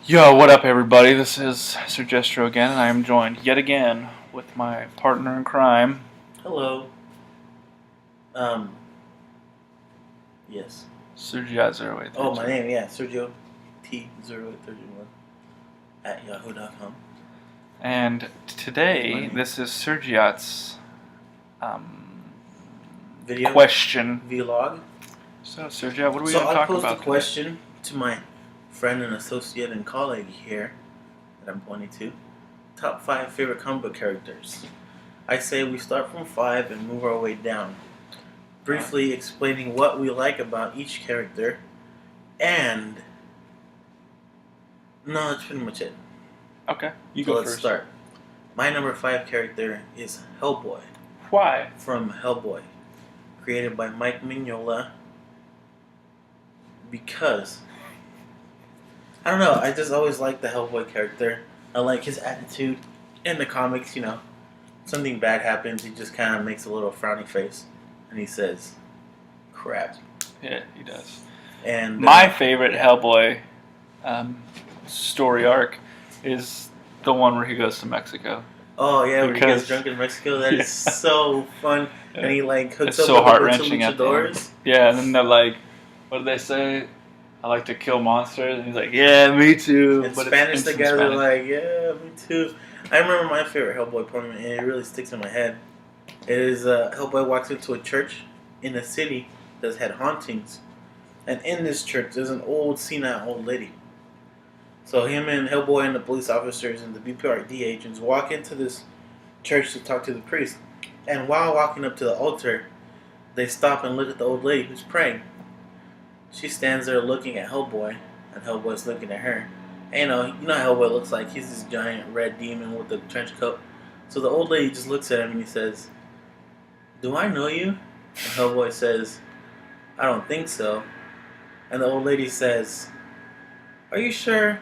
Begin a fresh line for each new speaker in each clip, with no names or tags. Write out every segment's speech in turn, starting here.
Yo, what up, everybody? This is Sir Jestro again, and I am joined yet again with my partner in crime.
Hello. Um. Yes.
Sergio0832.
Oh, my name, yeah, Sergio T0831 at yahoo.com.
And today, this is Sergiot's
Video
question.
vlog.
So, Sergio, what are we going to talk about?
So I posed a
today?
question to my friend and associate and colleague here that I'm pointing to. Top 5 favorite comic book characters. I say we start from 5 and move our way down. Briefly explaining what we like about each character, and no, that's pretty much it.
Okay, you
So
go
let's
first.
start. My number 5 character is Hellboy.
Why?
From Hellboy, created by Mike Mignola. Because I don't know, I just always liked the Hellboy character. I like his attitude in the comics. You know, something bad happens, he just kind of makes a little frowny face, and he says, "Crap."
Yeah, he does.
And
my favorite Hellboy story arc is the one where he goes to Mexico.
Oh yeah, where he gets drunk in Mexico. That is so fun. Yeah. And he like hooks up
so
with
heart-wrenching
a bunch of luchadors.
Yeah, and then they're like, what do they say? I like to kill monsters. And he's like, yeah, me too.
In Spanish, the guys are like, yeah, me too. I remember my favorite Hellboy point, and it really sticks in my head. It is Hellboy walks into a church in a city that's had hauntings. And in this church, there's an old, senile old lady. So him and Hellboy and the police officers and the BPRD agents walk into this church to talk to the priest. And while walking up to the altar, they stop and look at the old lady who's praying. She stands there looking at Hellboy, and Hellboy's looking at her. And you know how Hellboy looks like. He's this giant red demon with a trench coat. So the old lady just looks at him and he says, "Do I know you?" And Hellboy says, "I don't think so." And the old lady says, "Are you sure?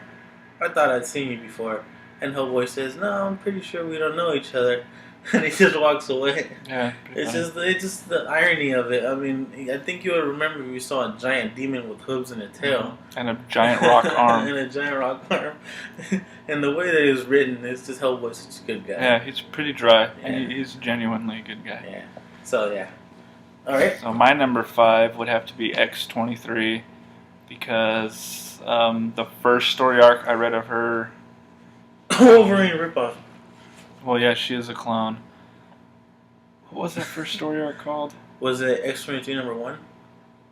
I thought I'd seen you before." And Hellboy says, "No, I'm pretty sure we don't know each other." And he just walks away.
Yeah,
it's just the irony of it. I mean, I think you would remember we saw a giant demon with hooves and a tail.
And a giant rock arm.
And a giant rock arm. And the way that it was written, it's just Hellboy's such a good guy.
Yeah, he's pretty dry.
Yeah.
And he's genuinely a good guy.
Yeah. So, yeah. Alright.
So my number 5 would have to be X-23 because the first story arc I read of her...
Wolverine ripoff.
Well, yeah, she is a clone. What was that first story arc called?
Was it X-23 number 1?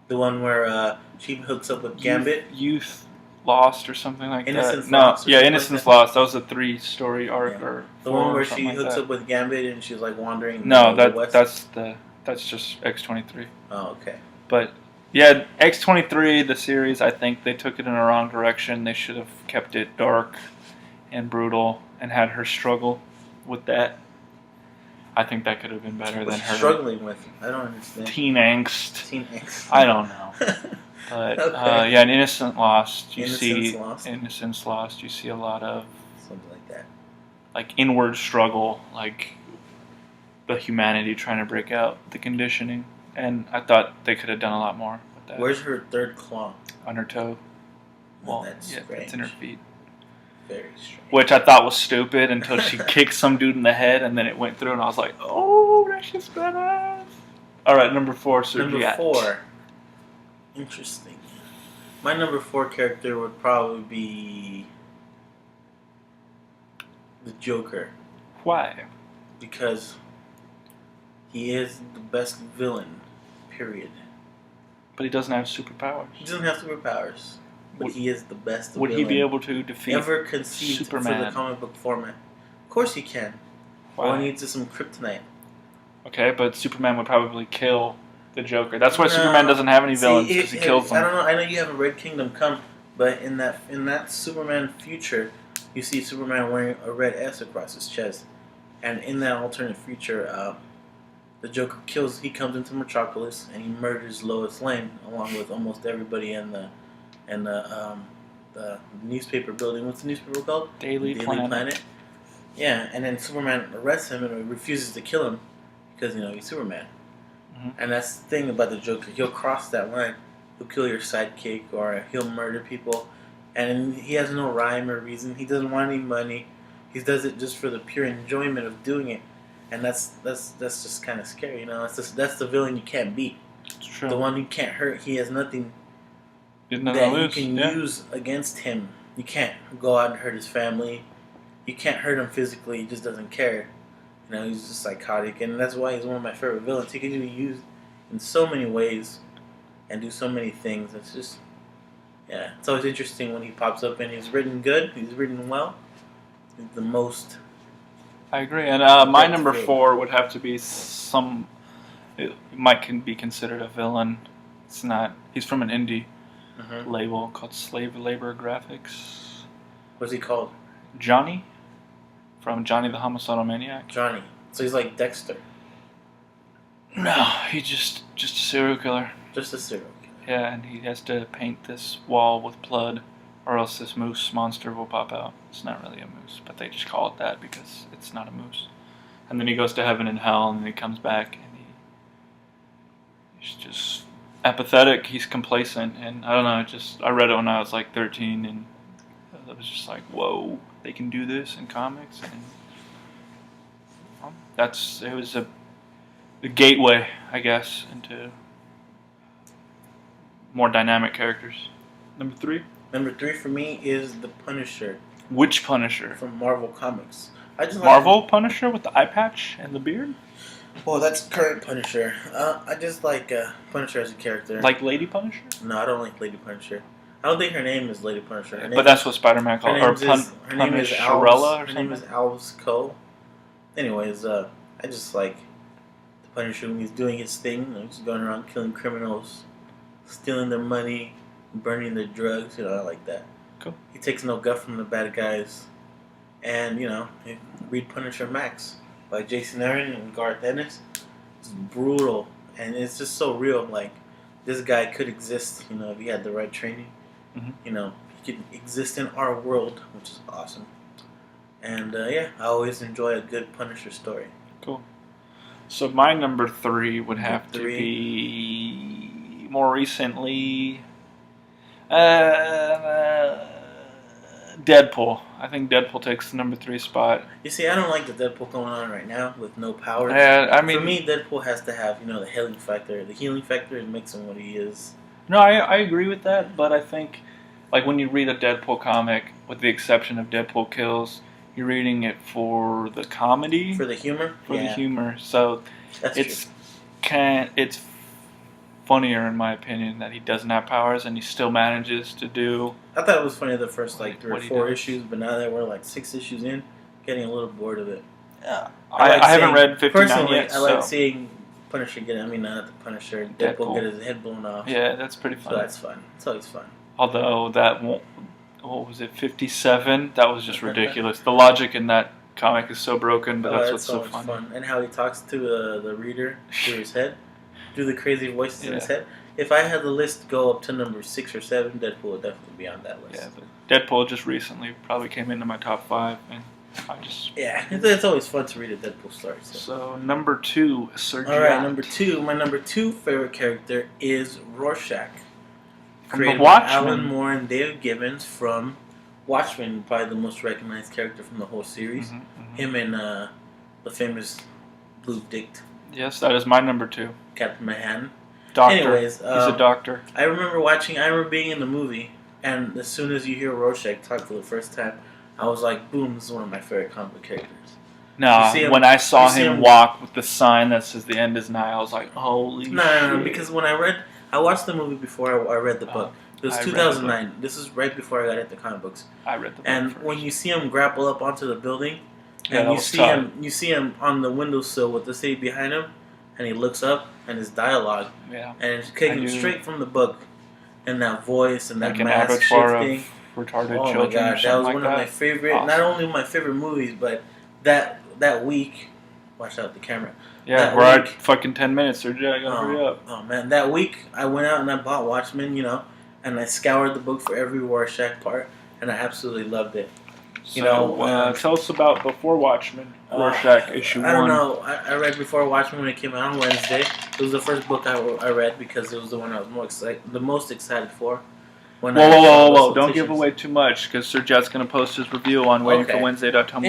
The one where she hooks up with Gambit?
Youth Lost or something like
Innocence
that.
Lost.
No, yeah, Innocence Lost. That was a 3-story arc.
Yeah.
Or
the one where she hooks up with Gambit and she's like wandering. No, the west?
that's just X-23.
Oh, okay.
But yeah, X-23, the series, I think they took it in a wrong direction. They should have kept it dark and brutal and had her struggle with that. I think that could have been better than her
struggling with. I don't understand.
Teen angst.
Teen angst.
I don't know. But
okay.
yeah, in Innocence Lost, you
Innocence
Lost. You see a lot of
something like that,
like inward struggle, like the humanity trying to break out the conditioning. And I thought they could have done a lot more with that.
Where's her third claw?
On her toe. Well,
that's
yeah,
strange.
it's in her feet.
Very strange.
Which I thought was stupid until she kicked some dude in the head, and then it went through, and I was like, "Oh, that's just badass." All right, number 4, Sergiat.
Number 4. Interesting. My number 4 character would probably be the Joker.
Why?
Because he is the best villain. Period.
But he doesn't have superpowers.
He doesn't have superpowers. But he is the best
Would
villain
he be able to defeat
ever conceived
Superman?
for the comic book format? Of course he can.
Why?
All he needs is some kryptonite.
Okay, but Superman would probably kill the Joker. That's why Superman doesn't have any villains, because he kills them.
I don't know. I know you haven't read Kingdom Come, but in that Superman future, you see Superman wearing a red S across his chest, and in that alternate future, the Joker kills. He comes into Metropolis and he murders Lois Lane along with almost everybody in the newspaper building. What's the newspaper called?
Daily Planet.
Yeah, and then Superman arrests him and refuses to kill him because he's Superman. Mm-hmm. And that's the thing about the Joker. He'll cross that line. He'll kill your sidekick or he'll murder people. and he has no rhyme or reason. He doesn't want any money. He does it just for the pure enjoyment of doing it, and that's just kind of scary. That's the villain you can't beat.
It's true.
The one you can't hurt. He has nothing
That
you can use against him. You can't go out and hurt his family. You can't hurt him physically. He just doesn't care. He's just psychotic, and that's why he's one of my favorite villains. He can be used in so many ways and do so many things. It's just, yeah, it's always interesting when he pops up, and he's written good. He's written well. He's the most.
I agree, and my number 4 would have to be It might be considered a villain. It's not. He's from an indie label called Slave Labor Graphics.
What's he called?
Johnny, from Johnny the Homicidal Maniac.
Johnny. So he's like Dexter.
No, he's just a serial killer.
Just a serial killer.
Yeah, and he has to paint this wall with blood, or else this moose monster will pop out. It's not really a moose, but they just call it that because it's not a moose. And then he goes to heaven and hell, and then he comes back, and he's just apathetic. He's complacent, and I don't know. I read it when I was like 13, and it was just like, whoa, they can do this in comics, and it was the gateway, I guess, into more dynamic characters. Number 3?
Number 3 for me is the Punisher.
Which Punisher?
From Marvel Comics.
Marvel Punisher with the eye patch and the beard?
Well, that's current Punisher. I just like Punisher as a character.
Like Lady Punisher?
No, I don't like Lady Punisher. I don't think her name is Lady Punisher.
But that's what Spider-Man called her.
Her name is
Punisherella or something?
Her name is Alves Cole. Anyways, I just like the Punisher when he's doing his thing. He's going around killing criminals, stealing their money, burning their drugs. I like that.
Cool.
He takes no guff from the bad guys. And, read Punisher Max by Jason Aaron and Garth Ennis. It's brutal. And it's just so real. Like, this guy could exist, if he had the right training. He could exist in our world, which is awesome. And, I always enjoy a good Punisher story.
Cool. So my number 3 would have to be more recently Deadpool. I think Deadpool takes the number 3 spot.
You see, I don't like the Deadpool going on right now with no powers.
Yeah, I mean,
for me, Deadpool has to have the healing factor. The healing factor makes him what he is.
No, I agree with that, but I think like when you read a Deadpool comic, with the exception of Deadpool Kills, you're reading it for the comedy,
for the humor,
the humor. So
it's
funnier in my opinion that he doesn't have powers and he still manages to do.
I thought it was funny the first 3 or 4 issues, but now that we're 6 issues in, getting a little bored of it.
Yeah, I haven't read 59
personally,
yet.
I like seeing Punisher not the Punisher, Deadpool get his head blown off.
Yeah, that's pretty fun.
So that's fun. It's always fun.
Although that won't. What was it, 57? That was just ridiculous. The logic in that comic is so broken, but that's what's so fun.
And how he talks to the reader through his head, do the crazy voices in his head. If I had the list go up to number 6 or 7, Deadpool would definitely be on that list.
Yeah, but Deadpool just recently probably came into my top 5, and I just...
Yeah, it's always fun to read a Deadpool story.
So number 2, Sergeant.
Alright, number 2. My number 2 favorite character is Rorschach.
From the Watchmen.
Alan Moore and Dave Gibbons from Watchmen, probably the most recognized character from the whole series. Him and the famous Blue Dick.
Yes, that is my number 2.
Captain Manhattan.
Doctor.
Anyways,
he's a doctor.
I remember being in the movie, and as soon as you hear Rorschach talk for the first time, I was like, boom, this is one of my favorite comic book characters.
No, when I saw him walk with the sign that says the end is nigh, I was like, holy shit.
No, because when I watched the movie before I read the book. It was 2009. This is right before I got into comic books.
I read the book
And
first.
when you see him grapple up onto the building, and you see him on the windowsill with the city behind him, and he looks up, and his dialogue, and it's taken straight from the book, and that voice and that mask shifting.
Retarded
oh
children.
My gosh, that was one of my favorite. Awesome. Not only my favorite movies, but that week. Watch out the camera.
Yeah, we're at fucking 10 minutes, Sergey. I gotta hurry up.
Oh man, that week I went out and I bought Watchmen, and I scoured the book for every Rorschach part, and I absolutely loved it.
Tell us about Before Watchmen, Rorschach issue 1.
I don't know. I read Before Watchmen when it came out on Wednesday. It was the first book I read because it was the one I was the most excited for. When
Whoa,
I
whoa,
saw
whoa,
those
whoa! Don't give
quotations.
away too much because Sir Jet's gonna post his review on waitingforwednesday.tumblr.com.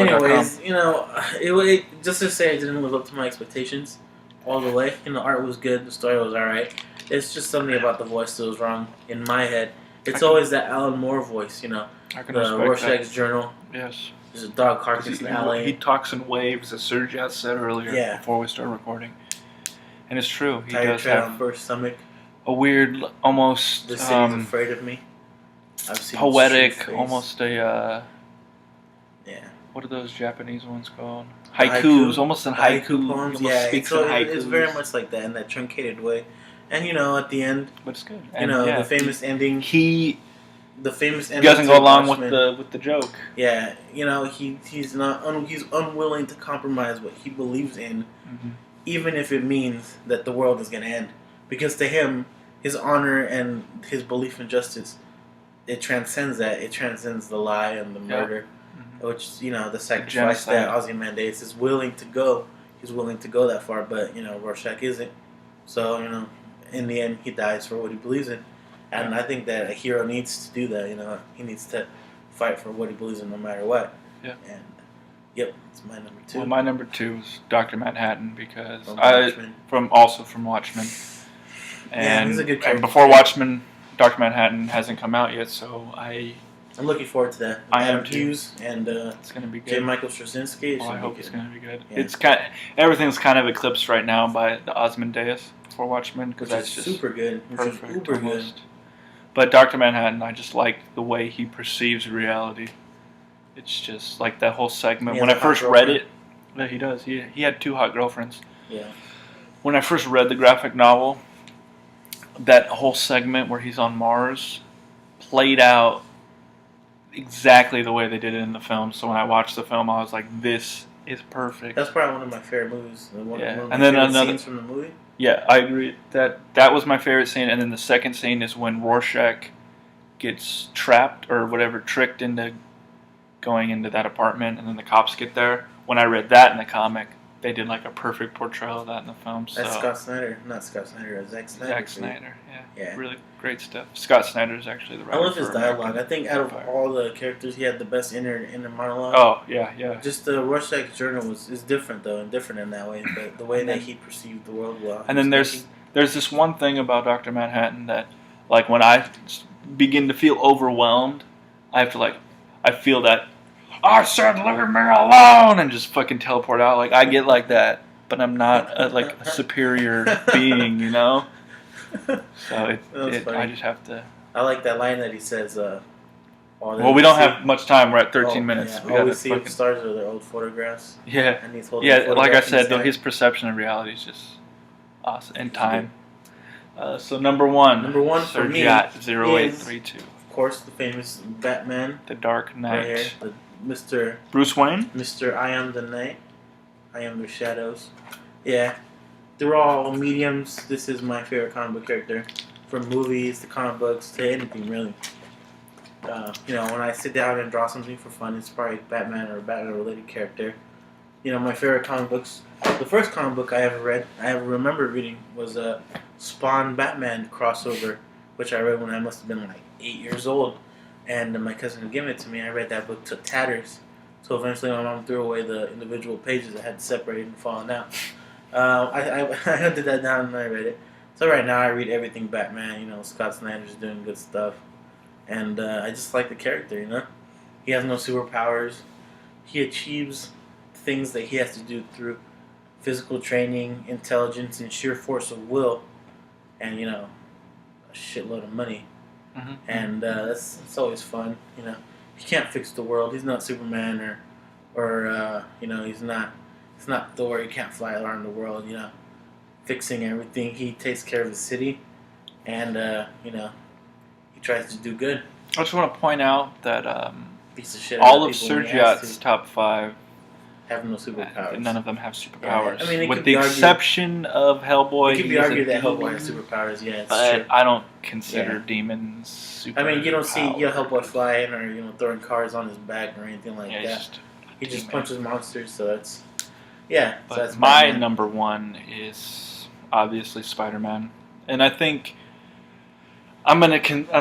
Anyways, just to say, it didn't live up to my expectations all the way. Art was good, the story was alright. It's just something about the voice that was wrong in my head. It's always that Alan Moore voice,
I can
the
respect
Rorschach's
that.
Journal.
Yes.
There's a dog carcass in the alley.
He talks in waves, as Sir Jet said earlier before we started recording. And it's true. He does
tread
have
on Burst's stomach.
a weird, almost
The city's afraid of me. I've seen
poetic, almost a
yeah.
What are those Japanese ones called?
Haiku?
Almost in haiku
poems.
He almost speaks in haikus.
It's very much like that in that truncated way. And at the end,
But it's good.
the famous ending.
He
ending
doesn't go along with the joke.
Yeah, he's unwilling to compromise what he believes in, even if it means that the world is going to end. Because to him, his honor and his belief in justice, it transcends that. It transcends the lie and the murder, which the sacrifice that Ozymandias is willing to go. He's willing to go that far, but Rorschach isn't. So in the end, he dies for what he believes in. And I think that a hero needs to do that. He needs to fight for what he believes in, no matter what.
Yeah.
And it's my number 2.
Well, my number 2 is Dr. Manhattan because from Watchmen. And,
he's a good character.
And before Watchmen, Dr. Manhattan hasn't come out yet, so I'm
looking forward to that.
I am
Adam Hughes and
it's gonna be good.
J. Michael Straczynski.
Well, I hope it's gonna be good.
Yeah.
It's everything's kind of eclipsed right now by the Ozymandias for Watchmen because that's just
super good.
Perfect,
Uber
almost.
good.
But Dr. Manhattan, I just like the way he perceives reality. It's just like that whole segment. When I first read it, yeah, he does. He had 2 hot girlfriends.
Yeah.
When I first read the graphic novel, that whole segment where he's on Mars played out exactly the way they did it in the film. So when I watched the film, I was like, "This is perfect."
That's probably one of my favorite movies. One of my favorite scenes from the movie.
Yeah, I agree. That was my favorite scene, and then the second scene is when Rorschach gets trapped or whatever, tricked into going into that apartment, and then the cops get there. When I read that in the comic, they did like a perfect portrayal of that in the film.
That's Scott Snyder, not Scott Snyder, Zack Snyder.
Zack Snyder, yeah, really great stuff. Scott Snyder is actually the writer.
I love his dialogue. I think out of all the characters, he had the best inner monologue.
Oh yeah.
Just the Rorschach Journal is different though, and different in that way. But the way that he perceived the world,
and then there's this one thing about Dr. Manhattan that, like, when I begin to feel overwhelmed, I feel that. I said, leave me alone, and just fucking teleport out. Like, I get like that, but I'm not a superior being, So I just have to.
I like that line that he says.
Well, we don't have much time. We're at 13 minutes.
Yeah. All we see of stars are their old photographs.
Yeah,
and he's holding
like I said, though, his perception of reality is just awesome. And time. So number one
for me,
0832.
Of course, the famous Batman,
The Dark Knight.
Right Mr.
Bruce Wayne?
Mr. I am the night. I am the shadows. Yeah. They're all mediums. This is my favorite comic book character. From movies to comic books to anything, really. When I sit down and draw something for fun, it's probably Batman or a Batman-related character. My favorite comic books. The first comic book I remember reading was a Spawn Batman crossover, which I read when I must have been like 8 years old. And my cousin had given it to me. I read that book to tatters. So eventually my mom threw away the individual pages that had separated and fallen out. I hunted that down and I read it. So right now I read everything Batman. Scott Snyder's doing good stuff. And I just like the character, He has no superpowers. He achieves things that he has to do through physical training, intelligence, and sheer force of will. And, a shitload of money.
Mm-hmm.
And it's always fun, He can't fix the world. He's not Superman or he's not Thor. He can't fly around the world, fixing everything. He takes care of the city, and he tries to do good.
I just want to point out that
piece of shit.
All of Sir Jet's top 5
have no superpowers.
None of them have superpowers.
Yeah,
with the exception of Hellboy.
It could be argued that Hellboy has superpowers, it's
but
true.
I don't consider demons superpowers.
You don't see Hellboy flying or throwing cars on his back or anything like that. He just punches monsters, so that's... Yeah.
But
so that's
my
Batman.
number 1 is obviously Spider-Man. And I think I'm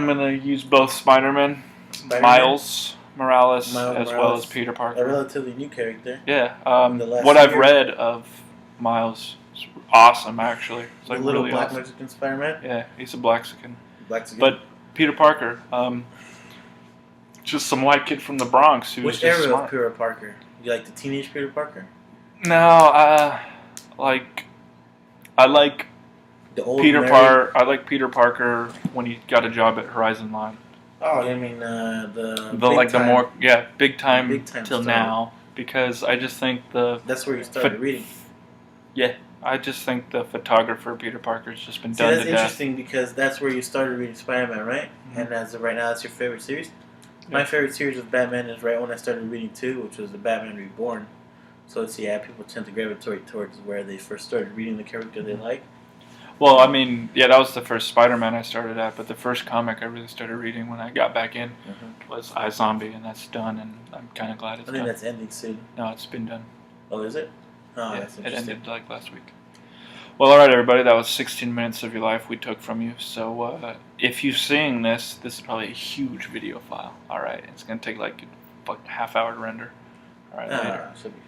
gonna use both Spider-Man,
Spider-Man?
Miles Morales,
Miles
as well
Morales,
as Peter
a
Parker.
relatively new character.
Yeah.
In the last
What I've
year.
read of Miles is awesome, actually. It's
The
like
little
really
black
awesome.
Mexican Spider-Man.
Yeah, he's a Blaxican.
Blaxican.
But Peter Parker, just some white kid from the Bronx who's
Which
just
era
smart.
of Peter Parker? You like the teenage Peter Parker?
No, I like
The old
Peter
married-
I like Peter Parker when he got a job at Horizon Line.
Oh, I mean the
The like
time.
the more big time
Big time
till
started.
now, because I just think
That's where you started reading.
Yeah, I just think the photographer Peter Parker's just been
See,
done
that's
to death.
interesting because that's where you started reading Spider-Man, right?
Mhm.
And as of right now, that's your favorite series. My favorite series of Batman is right when I started reading too, which was the Batman Reborn. So it's people tend to gravitate towards where they first started reading the character they like.
Well, I mean, yeah, that was the first Spider-Man I started at, but the first comic I really started reading when I got back in was iZombie, and that's done, and I'm kind of glad it's
I think
done.
that's ending soon.
No, it's been done.
Oh, is it? Oh,
Yeah,
that's
it
interesting.
ended like last week. Well, all right, everybody, that was 16 minutes of your life we took from you. So if you're seeing this is probably a huge video file. All right, it's gonna take like a half hour to render. All right, later.
Should be